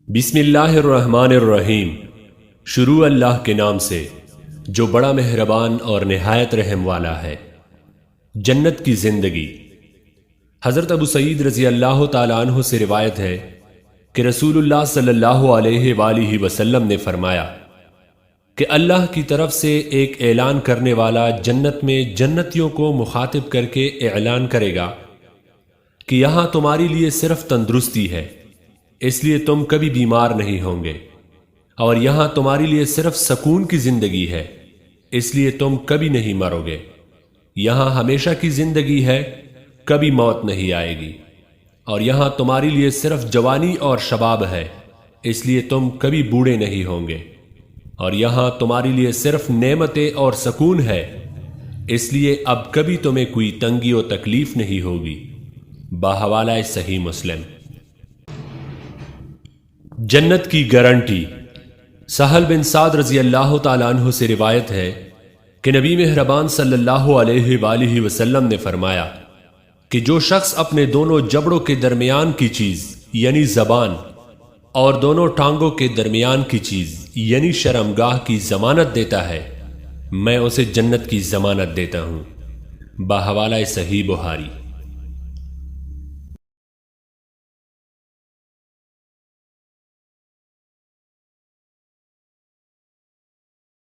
بسم اللہ الرحمن الرحیم۔ شروع اللہ کے نام سے جو بڑا مہربان اور نہایت رحم والا ہے۔ جنت کی زندگی۔ حضرت ابو سعید رضی اللہ تعالیٰ عنہ سے روایت ہے کہ رسول اللہ صلی اللہ علیہ وآلہ وسلم نے فرمایا کہ اللہ کی طرف سے ایک اعلان کرنے والا جنت میں جنتیوں کو مخاطب کر کے اعلان کرے گا کہ یہاں تمہاری لیے صرف تندرستی ہے، اس لیے تم کبھی بیمار نہیں ہوں گے، اور یہاں تمہاری لیے صرف سکون کی زندگی ہے، اس لیے تم کبھی نہیں مرو گے، یہاں ہمیشہ کی زندگی ہے، کبھی موت نہیں آئے گی، اور یہاں تمہاری لیے صرف جوانی اور شباب ہے، اس لیے تم کبھی بوڑھے نہیں ہوں گے، اور یہاں تمہاری لیے صرف نعمتیں اور سکون ہے، اس لیے اب کبھی تمہیں کوئی تنگی و تکلیف نہیں ہوگی۔ بحوالہ صحیح مسلم۔ جنت کی گارنٹی۔ سہل بن سعد رضی اللہ تعالیٰ عنہ سے روایت ہے کہ نبی مہربان صلی اللہ علیہ وآلہ وسلم نے فرمایا کہ جو شخص اپنے دونوں جبڑوں کے درمیان کی چیز یعنی زبان اور دونوں ٹانگوں کے درمیان کی چیز یعنی شرمگاہ کی ضمانت دیتا ہے، میں اسے جنت کی ضمانت دیتا ہوں۔ بحوالہ صحیح بخاری۔